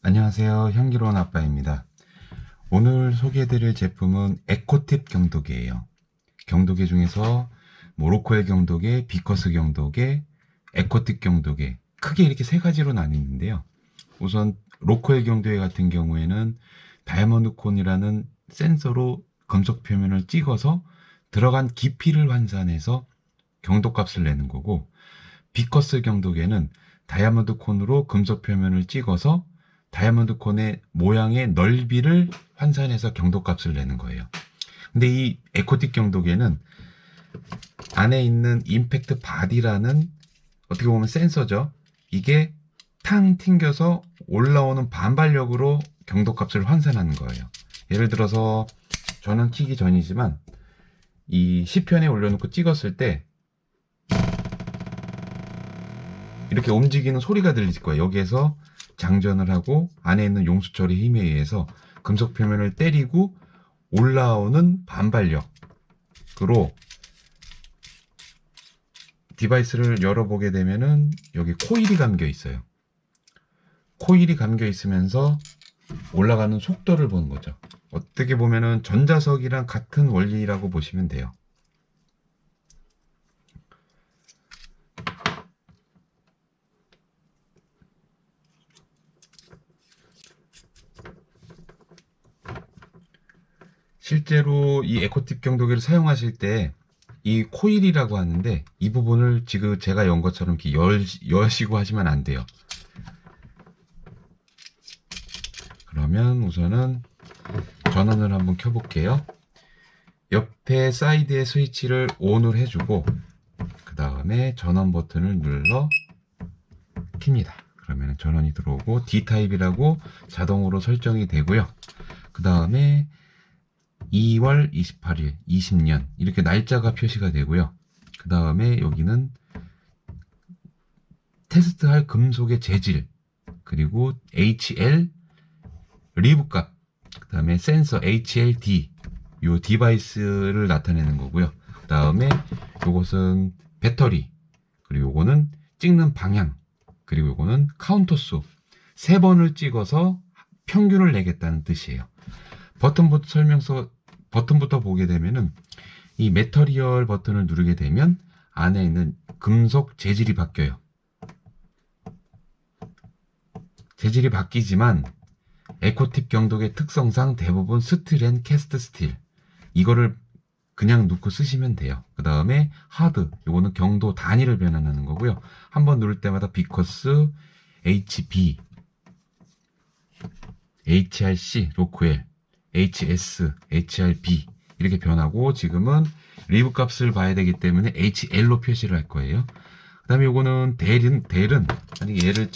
안녕하세요. 향기로운 아빠입니다. 오늘 소개해드릴 제품은 에코팁 경도기예요. 경도기 중에서 로코엘 경도기, 비커스 경도기, 에코팁 경도기, 크게 이렇게 세 가지로 나뉘는데요. 우선 로코엘 경도기 같은 경우에는 다이아몬드 콘이라는 센서로 금속 표면을 찍어서 들어간 깊이를 환산해서 경도값을 내는 거고, 비커스 경도기는 다이아몬드 콘으로 금속 표면을 찍어서 다이아몬드 콘의 모양의 넓이를 환산해서 경도값을 내는 거예요. 근데 이 에코틱 경도기는 안에 있는 임팩트 바디라는, 어떻게 보면 센서죠. 이게 탕 튕겨서 올라오는 반발력으로 경도값을 환산하는 거예요. 예를 들어서 저는 키기 전이지만 이 시편에 올려놓고 찍었을 때 이렇게 움직이는 소리가 들릴 거예요. 여기에서 장전을 하고 안에 있는 용수철의 힘에 의해서 금속 표면을 때리고 올라오는 반발력으로 디바이스를 열어보게 되면은 여기 코일이 감겨 있어요. 코일이 감겨 있으면서 올라가는 속도를 보는 거죠. 어떻게 보면은 전자석이랑 같은 원리라고 보시면 돼요. 실제로 이 에코팁 경도기를 사용하실 때 이 코일이라고 하는데, 이 부분을 지금 제가 연 것처럼 이렇게 여시고 하시면 안 돼요. 그러면 우선은 전원을 한번 켜볼게요. 옆에 사이드의 스위치를 ON을 해주고 그 다음에 전원 버튼을 눌러 킵니다. 그러면 전원이 들어오고 D타입이라고 자동으로 설정이 되고요. 그 다음에 2월 28일 20년 이렇게 날짜가 표시가 되고요. 그 다음에 여기는 테스트할 금속의 재질, 그리고 HL 리브 값, 그 다음에 센서 HLD 요 디바이스를 나타내는 거고요. 그 다음에 요것은 배터리, 그리고 요거는 찍는 방향, 그리고 요거는 카운터 수 3번을 찍어서 평균을 내겠다는 뜻이에요. 버튼부터 보게 되면은 이 매터리얼 버튼을 누르게 되면 안에 있는 금속 재질이 바뀌어요. 재질이 바뀌지만 에코팁 경도의 특성상 대부분 스틸 앤 캐스트 스틸, 이거를 그냥 놓고 쓰시면 돼요. 그 다음에 하드, 요거는 경도 단위를 변환하는 거고요. 한번 누를 때마다 비커스, HB, HRC, 로코엘, HS, HRB 이렇게 변하고, 지금은 리브 값을 봐야 되기 때문에 HL로 표시를 할 거예요. 그 다음에 요거는 델은 만약에 얘를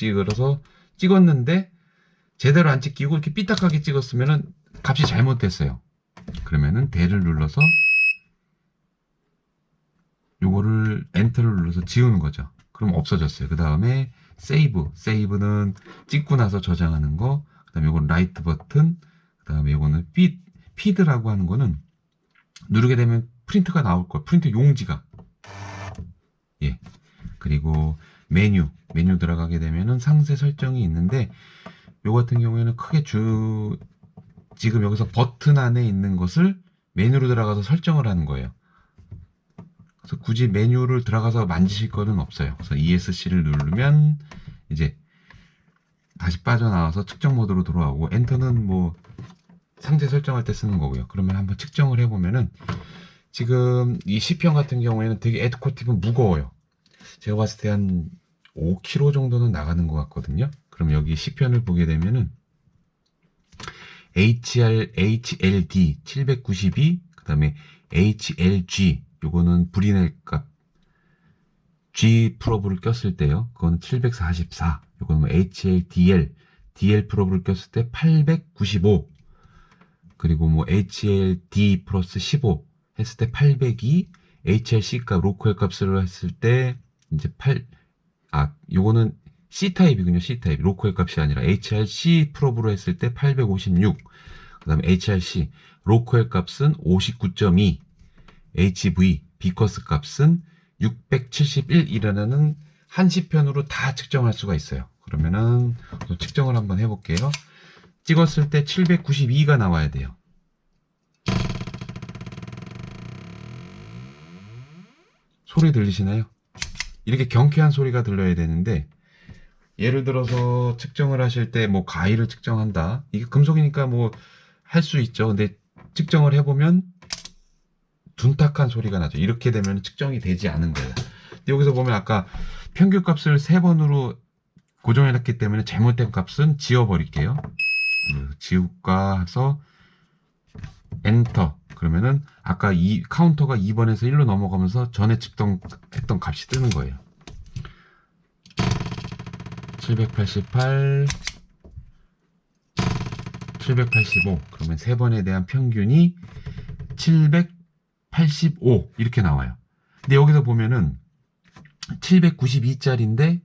찍었는데 제대로 안 찍히고 이렇게 삐딱하게 찍었으면은 값이 잘못됐어요. 그러면은 델을 눌러서 요거를 엔터를 눌러서 지우는 거죠. 그럼 없어졌어요. 그 다음에 세이브는 찍고 나서 저장하는 거. 그 다음에 요건 라이트 버튼. 그 다음에 요거는 피드라고 하는 거는 누르게 되면 프린트가 나올 거예요. 프린트 용지가. 예. 그리고 메뉴 들어가게 되면은 상세 설정이 있는데, 요 같은 경우에는 크게 지금 여기서 버튼 안에 있는 것을 메뉴로 들어가서 설정을 하는 거예요. 그래서 굳이 메뉴를 들어가서 만지실 거는 없어요. 그래서 ESC를 누르면 이제 다시 빠져나와서 측정 모드로 돌아오고, 엔터는 뭐 상세 설정할 때 쓰는 거고요. 그러면 한번 측정을 해보면은 지금 이 C편 같은 경우에는 되게 에코팁은 무거워요. 제가 봤을 때 한 5kg 정도는 나가는 것 같거든요. 그럼 여기 C편을 보게 되면은 HLD 792, 그 다음에 HLG, 요거는 브리넬 값, G 프로브를 꼈을 때요. 그거는 744, 요거는 뭐 HLDL, DL 프로브를 꼈을 때 895, 그리고 뭐 HLD 플러스 15 했을 때 802, HLC 값, 로컬 값을 했을 때 이제 요거는 C타입이군요. C타입. 로컬 값이 아니라 HRC 프로브로 했을 때 856. 그 다음에 HRC 로컬 값은 59.2. HV 비커스 값은 671이라는 한시편으로 다 측정할 수가 있어요. 그러면은 또 측정을 한번 해볼게요. 찍었을 때 792가 나와야 돼요. 소리 들리시나요? 이렇게 경쾌한 소리가 들려야 되는데, 예를 들어서 측정을 하실 때 뭐 가위를 측정한다. 이게 금속이니까 뭐 할 수 있죠. 근데 측정을 해보면 둔탁한 소리가 나죠. 이렇게 되면 측정이 되지 않은 거예요. 근데 여기서 보면 아까 평균값을 3번으로 고정해놨기 때문에 잘못된 값은 지워버릴게요. 지울까 해서 엔터. 그러면은 아까 이 카운터가 2번에서 1로 넘어가면서 전에 측정했던 값이 뜨는 거예요. 788, 785. 그러면 3번에 대한 평균이 785 이렇게 나와요. 근데 여기서 보면은 792짜리인데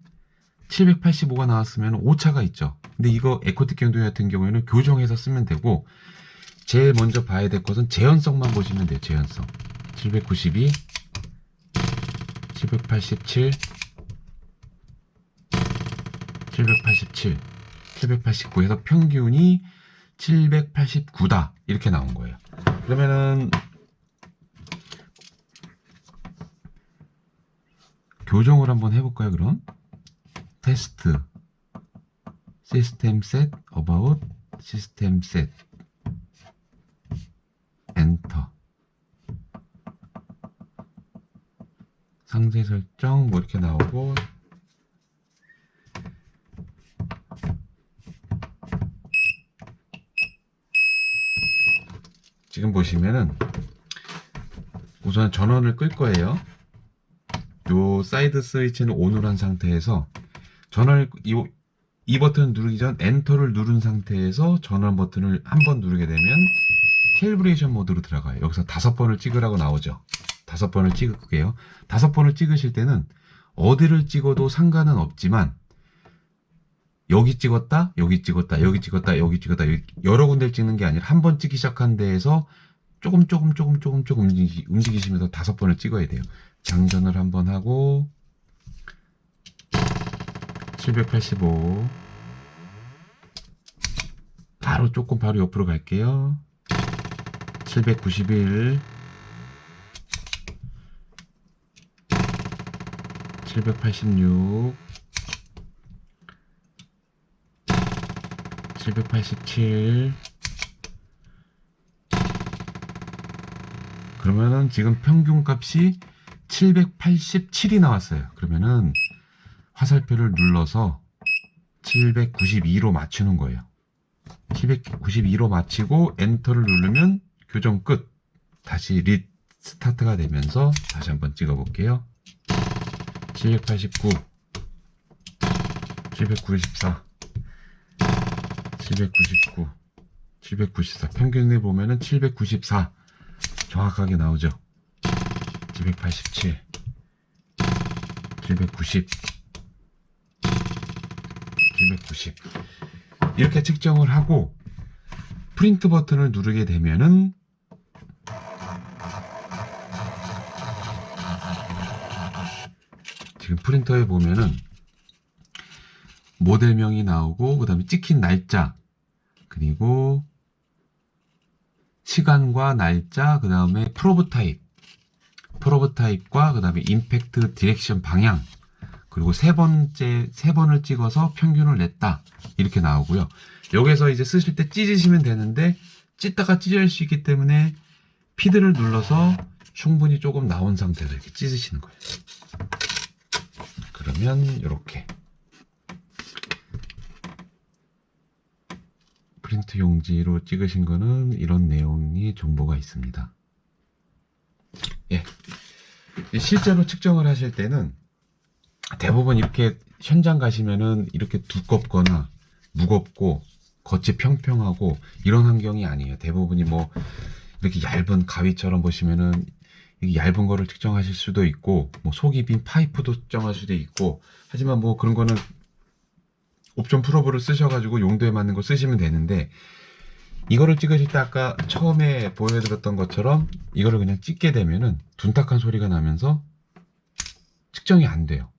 785가 나왔으면 오차가 있죠. 근데 이거 에코틱 경도기 같은 경우에는 교정해서 쓰면 되고, 제일 먼저 봐야 될 것은 재현성만 보시면 돼요. 재현성. 792, 787, 787, 789 해서 평균이 789다. 이렇게 나온 거예요. 그러면은 교정을 한번 해볼까요, 그럼? 테스트, 시스템 셋, 어바웃, 시스템 셋, 엔터. 상세 설정 뭐 이렇게 나오고, 지금 보시면은 우선 전원을 끌 거예요. 요 사이드 스위치는 온으로 한 상태에서 전원을 이 버튼을 누르기 전 엔터를 누른 상태에서 전원 버튼을 한번 누르게 되면 캘리브레이션 모드로 들어가요. 여기서 5번을 찍으라고 나오죠. 5번을 찍을게요. 5번을 찍으실 때는 어디를 찍어도 상관은 없지만, 여기 찍었다, 여기 찍었다, 여기 찍었다, 여기 찍었다, 여러 군데를 찍는 게 아니라 한 번 찍기 시작한 데에서 조금 움직이시면서 5번을 찍어야 돼요. 장전을 한번 하고 785 바로 옆으로 갈게요. 791, 786, 787. 그러면은 지금 평균값이 787이 나왔어요. 그러면은 화살표를 눌러서 792로 맞추는 거예요. 792로 맞추고 엔터를 누르면 교정 끝. 다시 리스타트가 되면서 다시 한번 찍어 볼게요. 789, 794, 799, 794. 평균을 보면은 794 정확하게 나오죠. 787, 790, 790. 이렇게 측정을 하고 프린트 버튼을 누르게 되면은 지금 프린터에 보면은 모델명이 나오고, 그 다음에 찍힌 날짜, 그리고 시간과 날짜, 그 다음에 프로브 타입과 그 다음에 임팩트 디렉션 방향, 그리고 세 번을 찍어서 평균을 냈다. 이렇게 나오고요. 여기서 이제 쓰실 때 찢으시면 되는데, 찢다가 찢어질 수 있기 때문에 피드를 눌러서 충분히 조금 나온 상태에서 이렇게 찢으시는 거예요. 그러면 이렇게 프린트 용지로 찍으신 거는 이런 내용이 정보가 있습니다. 예. 실제로 측정을 하실 때는 대부분 이렇게 현장 가시면은 이렇게 두껍거나 무겁고 겉이 평평하고 이런 환경이 아니에요. 대부분이 뭐 이렇게 얇은 가위처럼 보시면은 얇은 거를 측정하실 수도 있고, 뭐 속이 빈 파이프도 측정할 수도 있고, 하지만 뭐 그런 거는 옵션 프로브를 쓰셔가지고 용도에 맞는 거 쓰시면 되는데, 이거를 찍으실 때 아까 처음에 보여드렸던 것처럼 이거를 그냥 찍게 되면은 둔탁한 소리가 나면서 측정이 안 돼요.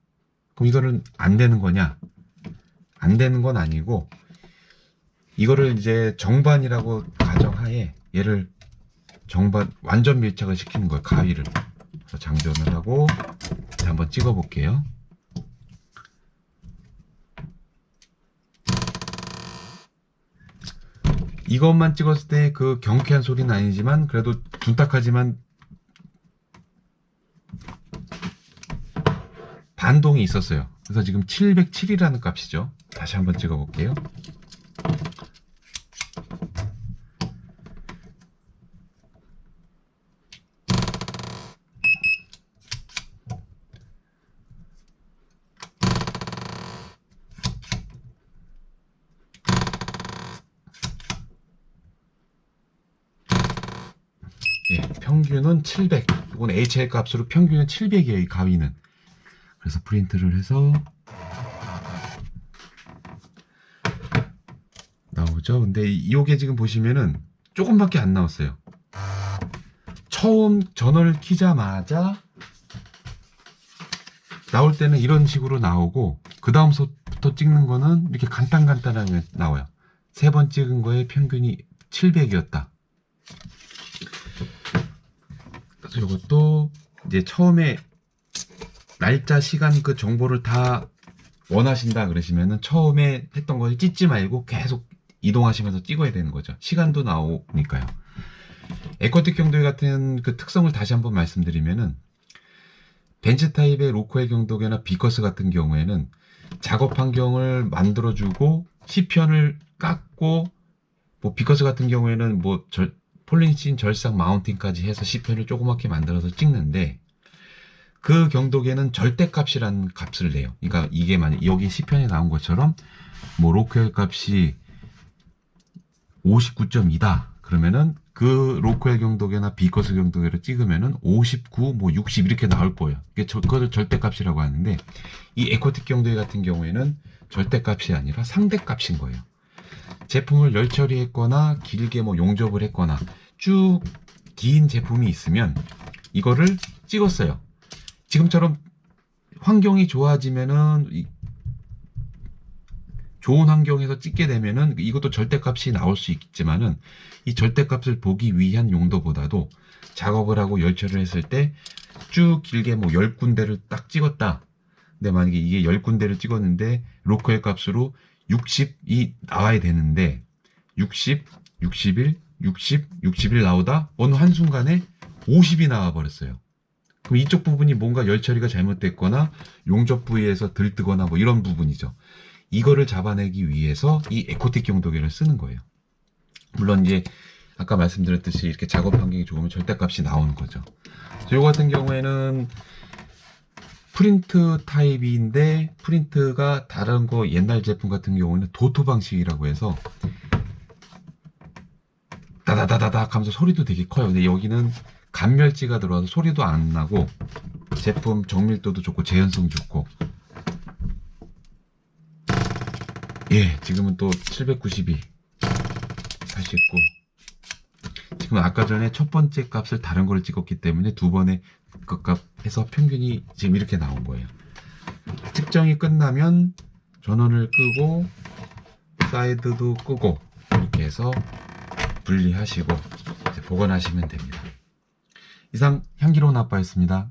그럼 이거는 안 되는 거냐? 안 되는 건 아니고, 이거를 이제 정반이라고 가정하에 얘를 정반 완전 밀착을 시키는 거예요. 가위를. 그래서 장전을 하고 한번 찍어 볼게요. 이것만 찍었을 때 그 경쾌한 소리는 아니지만 그래도 둔탁하지만 반동이 있었어요. 그래서 지금 707이라는 값이죠. 다시 한번 찍어 볼게요. 예, 평균은 700. 이건 HL 값으로 평균은 700이에요, 이 가위는. 그래서 프린트를 해서 나오죠. 근데 이게 지금 보시면은 조금밖에 안 나왔어요. 처음 전원을 키자마자 나올 때는 이런 식으로 나오고, 그 다음부터 찍는 거는 이렇게 간단하게 나와요. 세 번 찍은 거에 평균이 700이었다. 그래서 이것도 이제 처음에 날짜, 시간 그 정보를 다 원하신다 그러시면은 처음에 했던 거 찢지 말고 계속 이동하시면서 찍어야 되는 거죠. 시간도 나오니까요. 에코틱 경도기 같은 그 특성을 다시 한번 말씀드리면은, 벤츠 타입의 로코엘 경도기나 비커스 같은 경우에는 작업 환경을 만들어주고 시편을 깎고, 뭐 비커스 같은 경우에는 뭐 폴리신 절삭 마운팅까지 해서 시편을 조그맣게 만들어서 찍는데, 그 경도기에는 절대값이라는 값을 내요. 그러니까 이게 만약 여기 시편에 나온 것처럼 뭐 로코엘 값이 59.2다 그러면은 그 로코엘 경도기나 비커스 경도기를 찍으면은 59, 뭐 60 이렇게 나올 거예요. 그것을 절대값이라고 하는데, 이 에코틱 경도기 같은 경우에는 절대값이 아니라 상대값인 거예요. 제품을 열 처리했거나 길게 뭐 용접을 했거나 쭉 긴 제품이 있으면 이거를 찍었어요. 지금처럼 환경이 좋아지면은, 좋은 환경에서 찍게 되면은 이것도 절대값이 나올 수 있지만은, 이 절대값을 보기 위한 용도보다도 작업을 하고 열처리를 했을 때 쭉 길게 뭐 10군데를 딱 찍었다. 근데 만약에 이게 10군데를 찍었는데 로컬 값으로 60이 나와야 되는데 60, 61, 60, 61 나오다 어느 한순간에 50이 나와 버렸어요. 그럼 이쪽 부분이 뭔가 열 처리가 잘못됐거나 용접 부위에서 들뜨거나 뭐 이런 부분이죠. 이거를 잡아내기 위해서 이 에코틱 경도기를 쓰는 거예요. 물론 이제 아까 말씀드렸듯이 이렇게 작업 환경이 좋으면 절대값이 나오는 거죠. 이거 같은 경우에는 프린트 타입인데, 프린트가 다른 거 옛날 제품 같은 경우는 도토 방식이라고 해서 다다다다닥 하면서 소리도 되게 커요. 근데 여기는 간멸지가 들어와서 소리도 안 나고 제품 정밀도도 좋고 재현성 좋고. 예, 지금은 또 792, 89. 지금 아까 전에 첫 번째 값을 다른 걸 찍었기 때문에 두 번의 그 값 해서 평균이 지금 이렇게 나온 거예요. 측정이 끝나면 전원을 끄고 사이드도 끄고 이렇게 해서 분리하시고 이제 보관하시면 됩니다. 이상 향기로운 아빠였습니다.